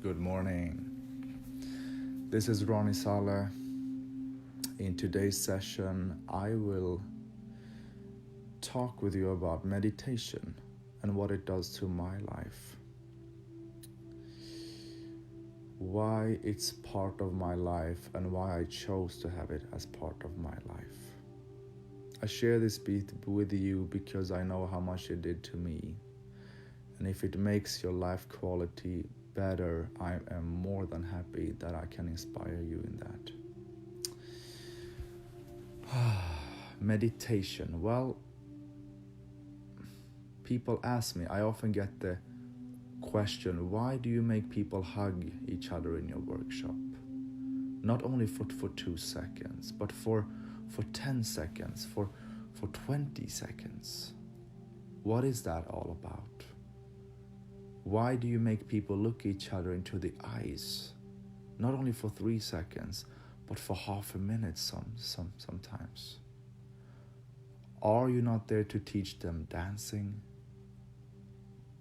Good morning. This is Ronie Saleh. In today's session, I will talk with you about meditation and what it does to my life. Why it's part of my life and why I chose to have it as part of my life. I share this bit with you because I know how much it did to me. And if it makes your life quality better, I am more than happy that I can inspire you in that. Meditation. Well, people ask me, I often get the question, why do you make people hug each other in your workshop? Not only for 2 seconds, but for 10 seconds, for 20 seconds. What is that all about? Why do you make people look each other into the eyes? Not only for 3 seconds, but for half a minute sometimes. Are you not there to teach them dancing?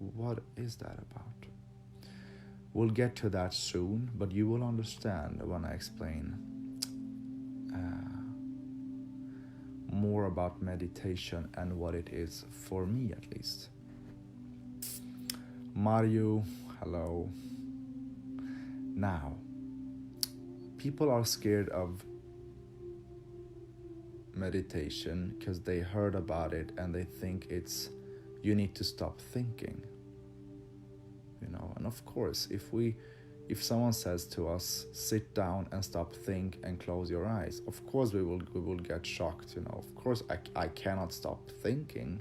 What is that about? We'll get to that soon, but you will understand when I explain more about meditation and what it is for me at least. Mario, hello. Now, people are scared of meditation because they heard about it and they think it's you need to stop thinking. And of course, if someone says to us, sit down and stop think and close your eyes, of course we will get shocked. Of course I cannot stop thinking.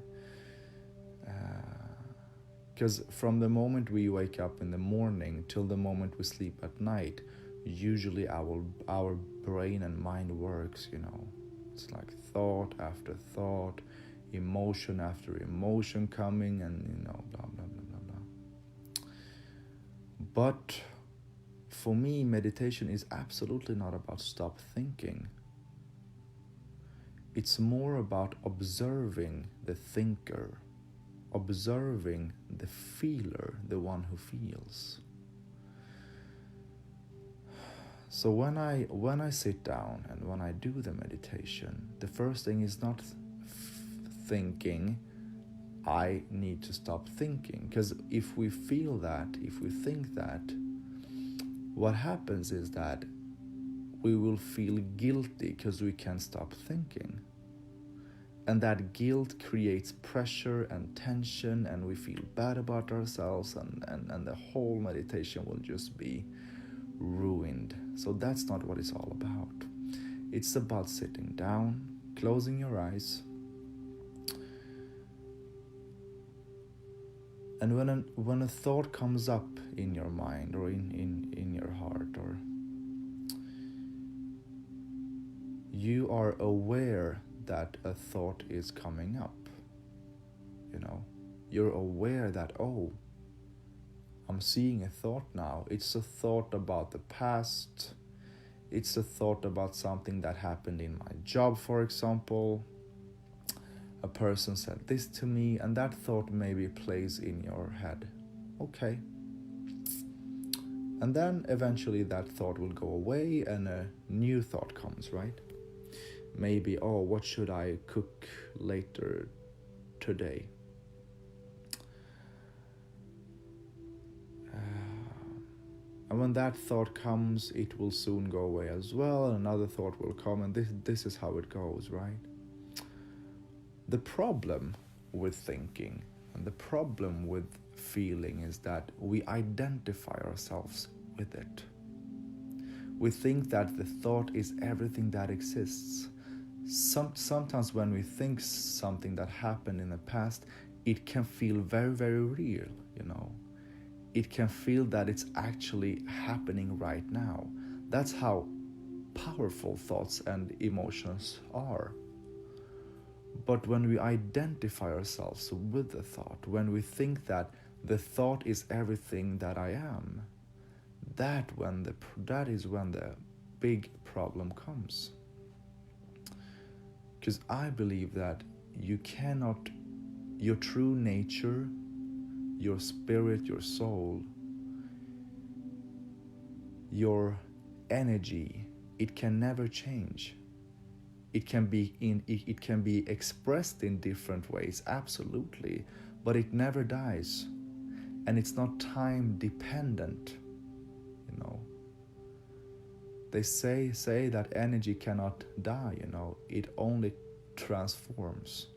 Because from the moment we wake up in the morning till the moment we sleep at night, usually our brain and mind works, It's like thought after thought, emotion after emotion coming and, blah, blah, blah, blah, blah. But for me, meditation is absolutely not about stop thinking. It's more about observing the thinker, observing the feeler, the one who feels. So when I sit down and when I do the meditation, the first thing is not thinking, I need to stop thinking. Because if we feel that, if we think that, what happens is that we will feel guilty because we can't stop thinking. And that guilt creates pressure and tension, and we feel bad about ourselves, and the whole meditation will just be ruined. So that's not what it's all about. It's about sitting down, closing your eyes, and when a thought comes up in your mind or in your heart, or you are aware that a thought is coming up, you're aware that, I'm seeing a thought now. It's a thought about the past. It's a thought about something that happened in my job, for example. A person said this to me, and that thought maybe plays in your head. Okay. And then eventually that thought will go away and a new thought comes, right? Maybe, what should I cook later today? And when that thought comes, it will soon go away as well, and another thought will come, and this is how it goes, right? The problem with thinking and the problem with feeling is that we identify ourselves with it. We think that the thought is everything that exists. Sometimes when we think something that happened in the past, it can feel very, very real, It can feel that it's actually happening right now. That's how powerful thoughts and emotions are. But when we identify ourselves with the thought, when we think that the thought is everything that I am, that is when the big problem comes. Because I believe that your true nature, your spirit, your soul, your energy, it can never change. It can be expressed in different ways, absolutely, but it never dies, and it's not time dependent. They say that energy cannot die. It only transforms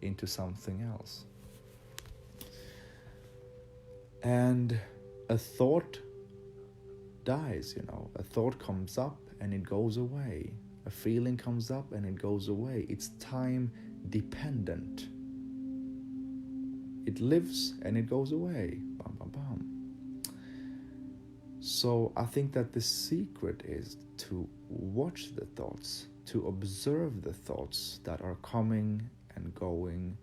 into something else. And a thought dies. A thought comes up and it goes away. A feeling comes up and it goes away. It's time dependent. It lives and it goes away. Bam, bam, bam. So I think that the secret is to watch the thoughts, to observe the thoughts that are coming and going,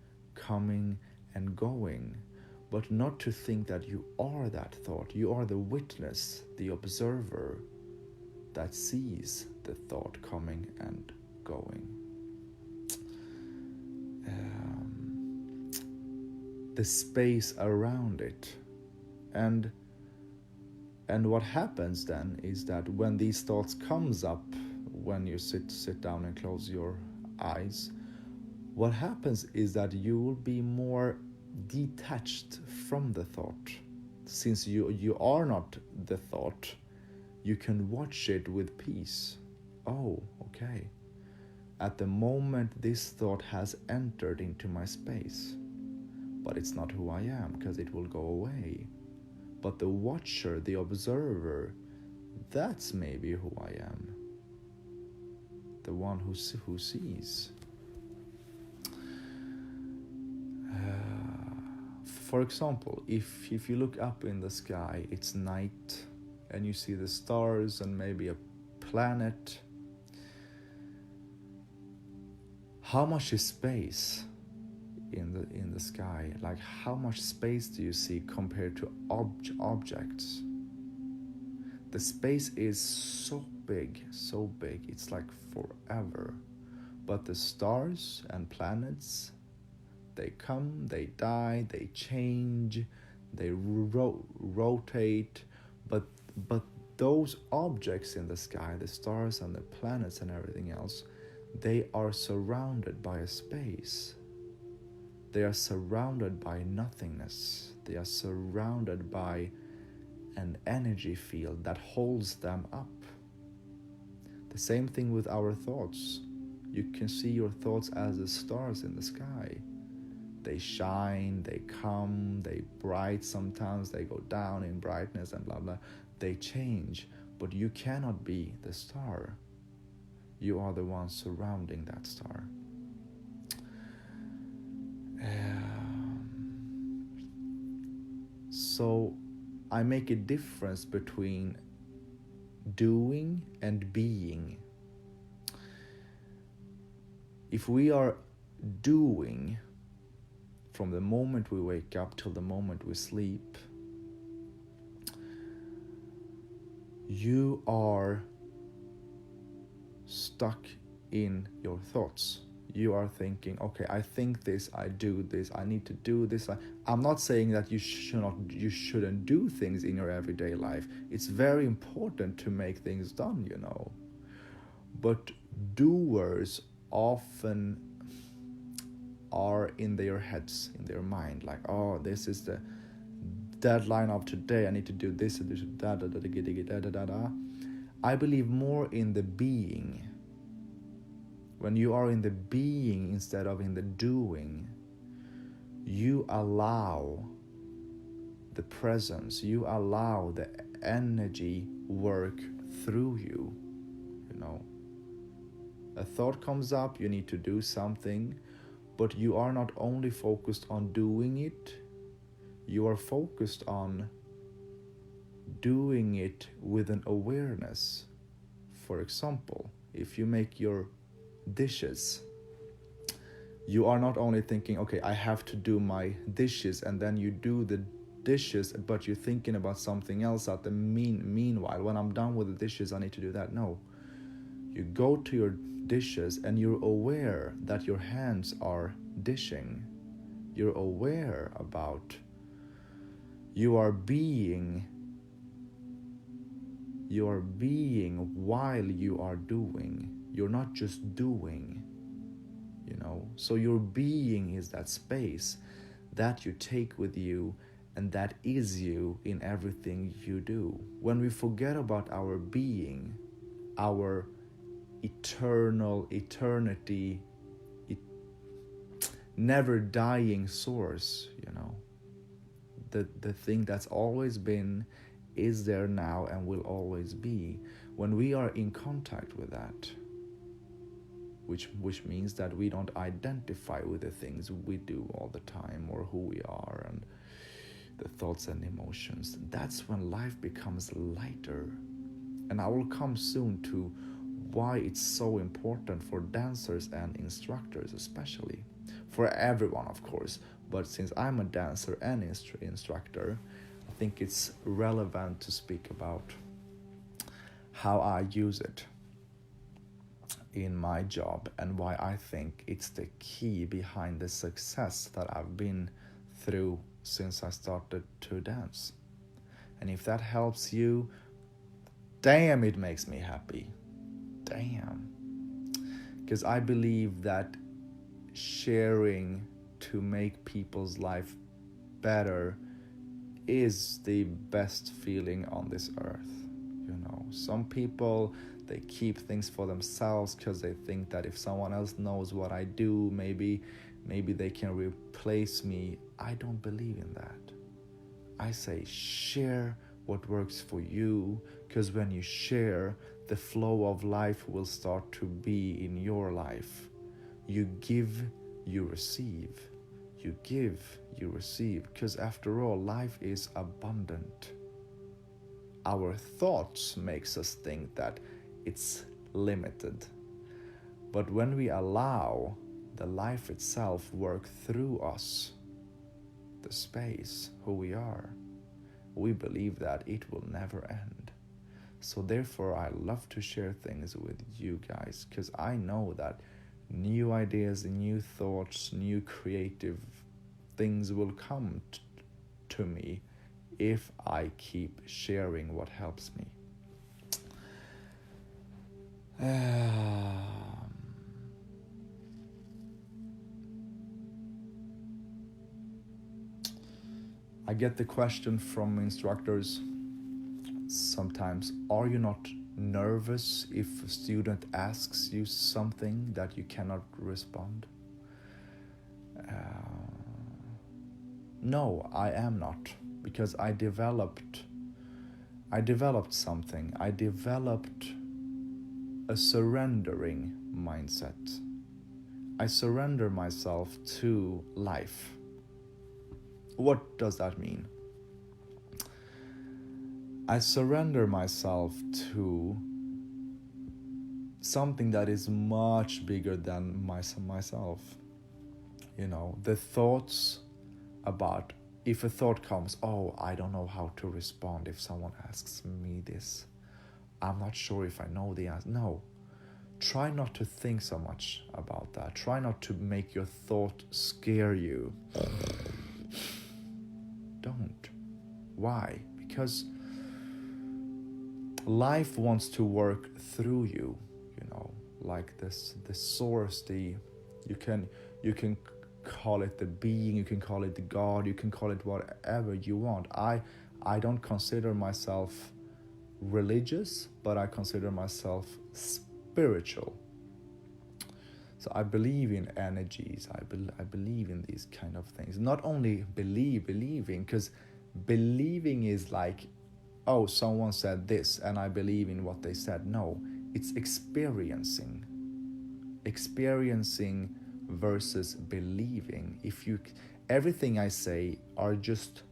but not to think that you are that thought. You are the witness, the observer that sees the thought coming and going. The space around it. And what happens then is that when these thoughts comes up, when you sit down and close your eyes, what happens is that you will be more detached from the thought. Since you are not the thought, you can watch it with peace. Oh, okay. At the moment this thought has entered into my space, but it's not who I am, because it will go away. But the watcher, the observer, that's maybe who I am. The one who sees. For example, if you look up in the sky, it's night, and you see the stars and maybe a planet. How much is space in the sky? Like, how much space do you see compared to objects? The space is so big, it's like forever. But the stars and planets, they come, they die, they change, they rotate, but those objects in the sky, the stars and the planets and everything else, they are surrounded by a space. They are surrounded by nothingness. They are surrounded by an energy field that holds them up. The same thing with our thoughts. You can see your thoughts as the stars in the sky. They shine, they come, they bright sometimes, they go down in brightness and blah blah. They change, but you cannot be the star. You are the one surrounding that star. So I make a difference between doing and being. If we are doing from the moment we wake up till the moment we sleep, you are stuck in your thoughts. You are thinking, okay, I think this, I do this, I need to do this. I'm not saying that you shouldn't do things in your everyday life. It's very important to make things done, But doers often are in their heads, in their mind, like, oh, this is the deadline of today, I need to do this, I believe more in the being. When you are in the being instead of in the doing, you allow the presence, you allow the energy work through you. A thought comes up, you need to do something, but you are not only focused on doing it, you are focused on doing it with an awareness. For example, if you make your dishes, you are not only thinking, okay, I have to do my dishes, and then you do the dishes, but you're thinking about something else at the meanwhile. When I'm done with the dishes, I need to do that. No. You go to your dishes and you're aware that your hands are dishing. You're aware about, you are being You're being while you are doing. You're not just doing, So your being is that space that you take with you, and that is you in everything you do. When we forget about our being, our eternity, never dying source, the thing that's always been, is there now, and will always be. When we are in contact with that, which means that we don't identify with the things we do all the time, or who we are, and the thoughts and emotions, that's when life becomes lighter. And I will come soon to why it's so important for dancers and instructors, especially for everyone, of course, but since I'm a dancer and instructor, I think it's relevant to speak about how I use it in my job, and why I think it's the key behind the success that I've been through since I started to dance. And if that helps you, damn, it makes me happy. Damn. Because I believe that sharing to make people's life better is the best feeling on this earth. Some people, they keep things for themselves because they think that if someone else knows what I do, maybe they can replace me. I don't believe in that. I say share what works for you, because when you share, the flow of life will start to be in your life. You give, you receive. You give, you receive, because after all, life is abundant. Our thoughts makes us think that it's limited. But when we allow the life itself work through us, the space, who we are, we believe that it will never end. So therefore, I love to share things with you guys, because I know that new ideas, new thoughts, new creative things will come to me if I keep sharing what helps me. I get the question from instructors sometimes, are you not nervous if a student asks you something that you cannot respond? No, I am not, because I developed something. I developed a surrendering mindset. I surrender myself to life. What does that mean? I surrender myself to something that is much bigger than myself. The thoughts about, if a thought comes, I don't know how to respond if someone asks me this. I'm not sure if I know the answer. No. Try not to think so much about that. Try not to make your thought scare you. Don't. Why? Because life wants to work through you, like this, the source, you can call it the being, you can call it the God, you can call it whatever you want. I don't consider myself religious, but I consider myself spiritual. So I believe in energies. I believe in these kind of things. Not only believing, because believing is like, someone said this and I believe in what they said. No, it's experiencing versus believing. Everything I say are just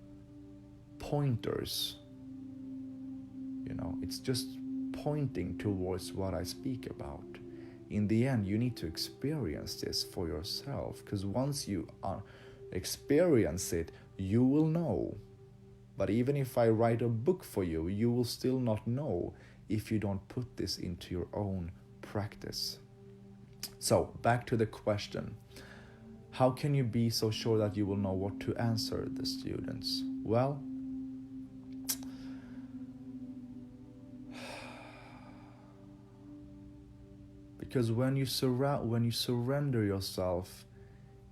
pointers. It's just pointing towards what I speak about. In the end, you need to experience this for yourself, because once you experience it, you will know. But even if I write a book for you, you will still not know if you don't put this into your own practice. So, back to the question. How can you be so sure that you will know what to answer the students? Well, Because when you surrender yourself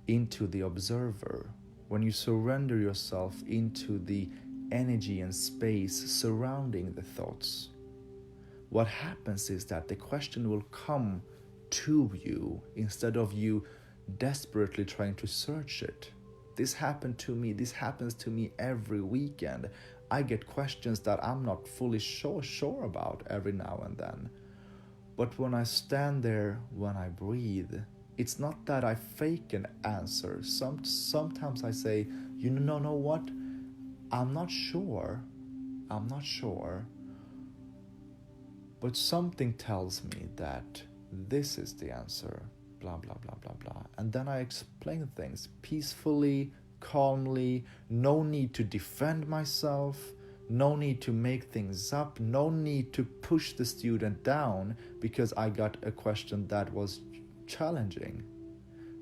into the observer, when you surrender yourself into the energy and space surrounding the thoughts, what happens is that the question will come to you instead of you desperately trying to search it. This happened to me. This happens to me every weekend. I get questions that I'm not fully sure about every now and then. But when I stand there, when I breathe, it's not that I fake an answer. Sometimes I say, you know what? I'm not sure. But something tells me that this is the answer. Blah, blah, blah, blah, blah. And then I explain things peacefully, calmly, no need to defend myself, no need to make things up, no need to push the student down because I got a question that was challenging.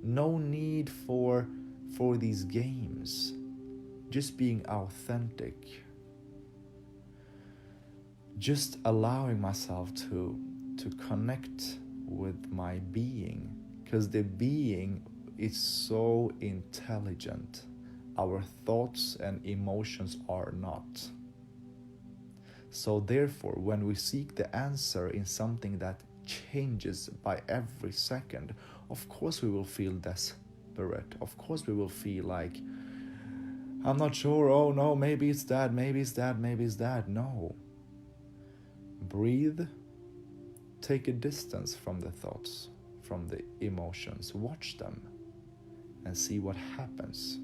No need for these games. Just being authentic. Just allowing myself to connect with my being. Because the being is so intelligent. Our thoughts and emotions are not. So therefore, when we seek the answer in something that changes by every second, of course we will feel desperate. Of course we will feel like, I'm not sure, oh no, maybe it's that, maybe it's that, maybe it's that. No. Breathe. Take a distance from the thoughts, from the emotions. Watch them and see what happens.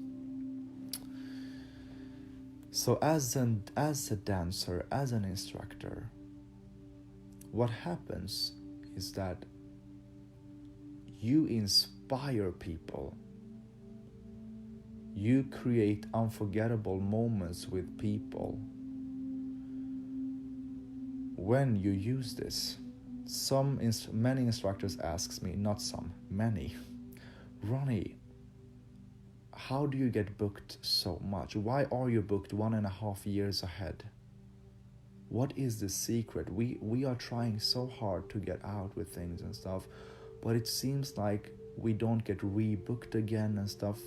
So as a dancer, as an instructor, what happens is that you inspire people. You create unforgettable moments with people when you use this. Many instructors asks me, not some, many, Ronie, how do you get booked so much? Why are you booked 1.5 years ahead? What is the secret? We are trying so hard to get out with things and stuff, but it seems like we don't get rebooked again and stuff.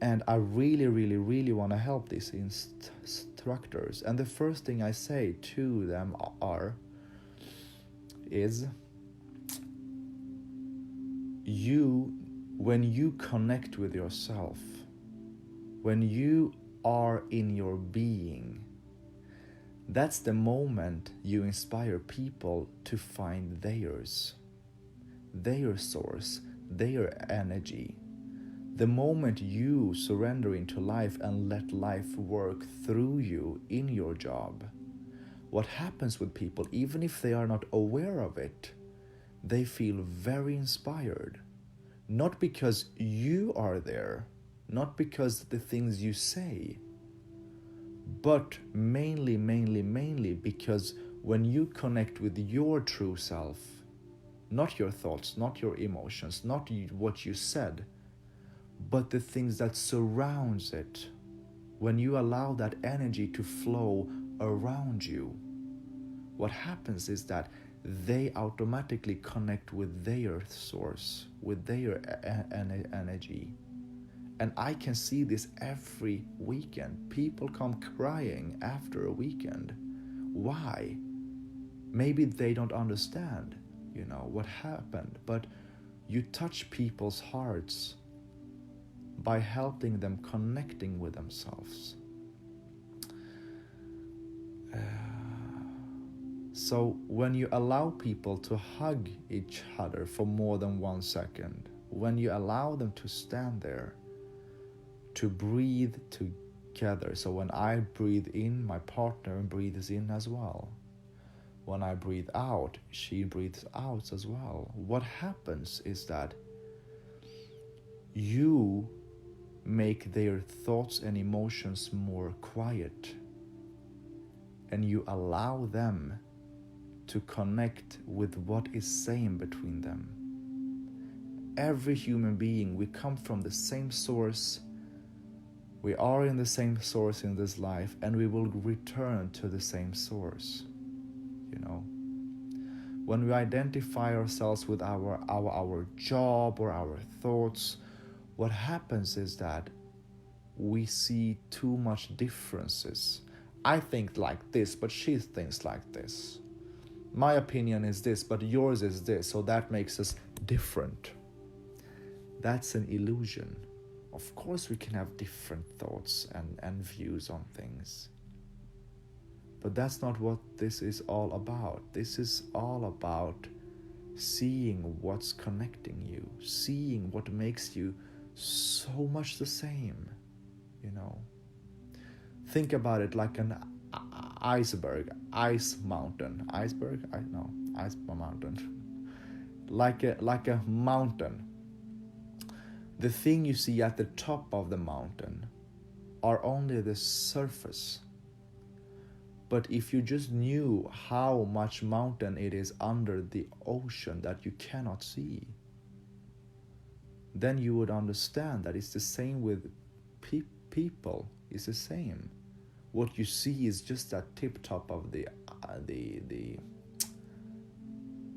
And I really, really, really want to help these instructors. And the first thing I say to them is when you connect with yourself, when you are in your being, that's the moment you inspire people to find their source, their energy. The moment you surrender into life and let life work through you in your job, what happens with people, even if they are not aware of it, they feel very inspired. Not because you are there, not because of the things you say, but mainly because when you connect with your true self, not your thoughts, not your emotions, not what you said, but the things that surrounds it, when you allow that energy to flow around you, what happens is that they automatically connect with their source, with their energy. And I can see this every weekend. People come crying after a weekend. Why? Maybe they don't understand, what happened, but you touch people's hearts by helping them connecting with themselves. So when you allow people to hug each other for more than 1 second, when you allow them to stand there, to breathe together. So when I breathe in, my partner breathes in as well. When I breathe out, she breathes out as well. What happens is that you make their thoughts and emotions more quiet, and you allow them to connect with what is same between them. Every human being, we come from the same source. We are in the same source in this life, and we will return to the same source, When we identify ourselves with our job or our thoughts, what happens is that we see too much differences. I think like this, but she thinks like this. My opinion is this, but yours is this, so that makes us different. That's an illusion. Of course we can have different thoughts and views on things. But that's not what this is all about. This is all about seeing what's connecting you, seeing what makes you so much the same, you know. Think about it like an iceberg, ice mountain. Iceberg? Ice mountain. Like a mountain. The thing you see at the top of the mountain are only the surface. But if you just knew how much mountain it is under the ocean that you cannot see, then you would understand that it's the same with people. It's the same. What you see is just that tip top of the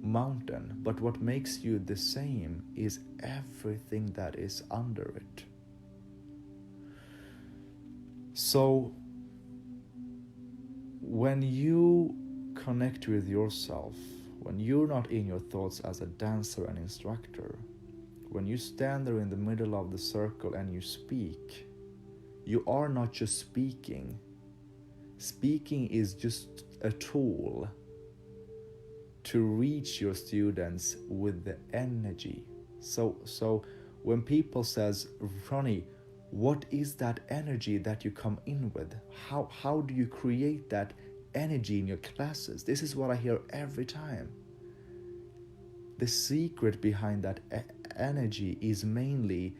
mountain, but what makes you the same is everything that is under it. So when you connect with yourself, when you're not in your thoughts as a dancer and instructor, when you stand there in the middle of the circle and you speak, you are not just speaking. Speaking is just a tool to reach your students with the energy. So when people says, Ronie, what is that energy that you come in with? How do you create that energy in your classes? This is what I hear every time. The secret behind that energy is mainly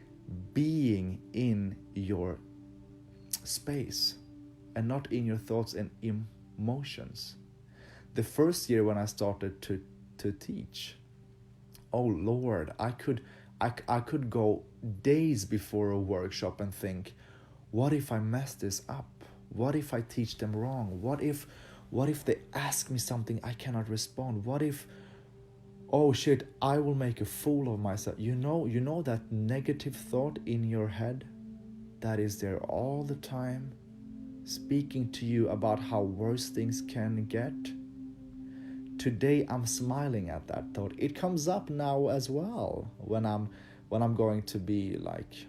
being in your space and not in your thoughts and emotions. The first year when I started to teach, oh Lord, I could go days before a workshop and think, what if I mess this up? What if I teach them wrong? What if they ask me something I cannot respond? What if, oh shit, I will make a fool of myself? You know that negative thought in your head that is there all the time, speaking to you about how worse things can get? Today I'm smiling at that thought. It comes up now as well when I'm going to be like,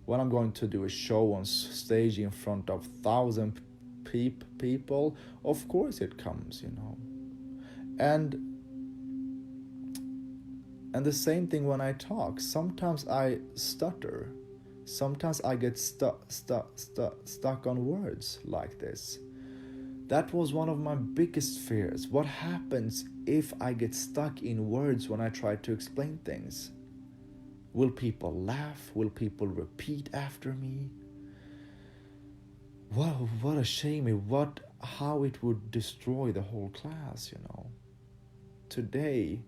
when I'm going to do a show on stage in front of 1,000 people. Of course it comes, you know. And the same thing when I talk. Sometimes I stutter. Sometimes I get stuck on words like this. That was one of my biggest fears. What happens if I get stuck in words when I try to explain things? Will people laugh? Will people repeat after me? Wow, what a shame. How it would destroy the whole class, you know. Today,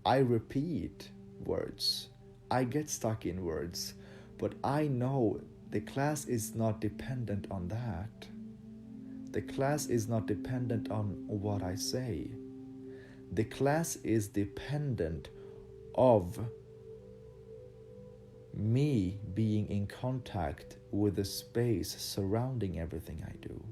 I repeat words. I get stuck in words. But I know the class is not dependent on that. The class is not dependent on what I say. The class is dependent of me being in contact with the space surrounding everything I do.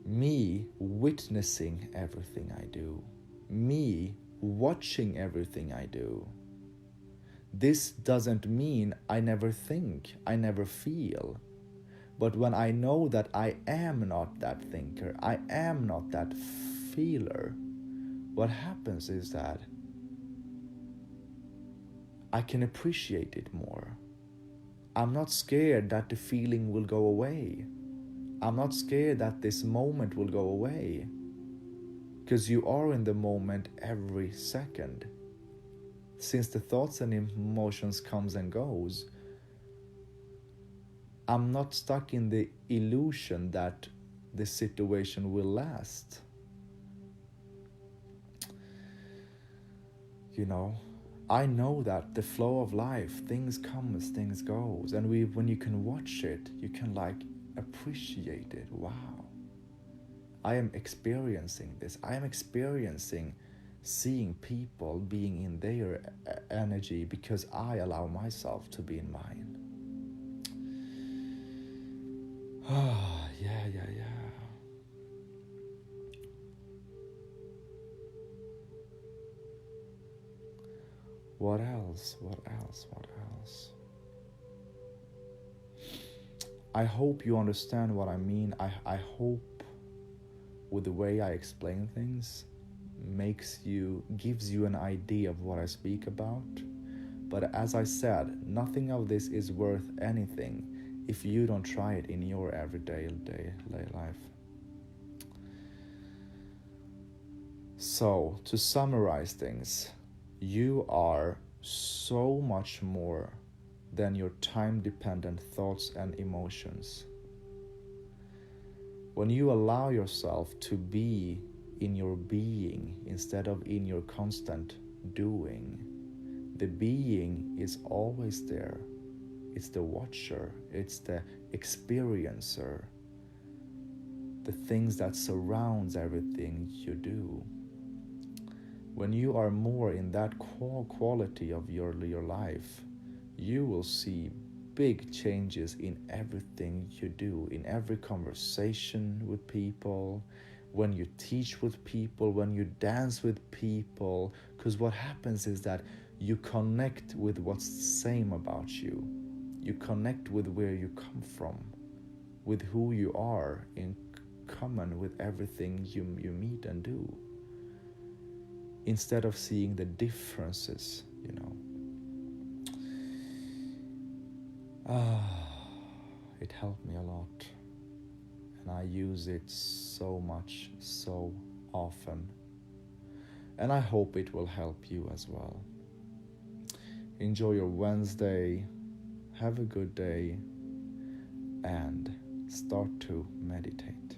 Me witnessing everything I do. Me watching everything I do. This doesn't mean I never think, I never feel. But when I know that I am not that thinker, I am not that feeler, what happens is that I can appreciate it more. I'm not scared that the feeling will go away. I'm not scared that this moment will go away. Because you are in the moment every second. Since the thoughts and emotions comes and goes, I'm not stuck in the illusion that the situation will last. You know, I know that the flow of life, things come as things goes, and when you can watch it, you can like appreciate it. Wow, I am experiencing this. I am experiencing seeing people being in their energy because I allow myself to be in mine. Ah, yeah. What else? I hope you understand what I mean. I hope with the way I explain things gives you an idea of what I speak about. But as I said, nothing of this is worth anything if you don't try it in your everyday life. So, to summarize things, you are so much more than your time-dependent thoughts and emotions. When you allow yourself to be in your being instead of in your constant doing, the being is always there. It's the watcher, it's the experiencer, the things that surrounds everything you do. When you are more in that quality of your life, you will see big changes in everything you do, in every conversation with people, when you teach with people, when you dance with people, because what happens is that you connect with what's the same about you. You connect with where you come from, with who you are in common with everything you meet and do, instead of seeing the differences, It helped me a lot, and I use it so much, so often, and I hope it will help you as well. Enjoy your Wednesday, have a good day, and start to meditate.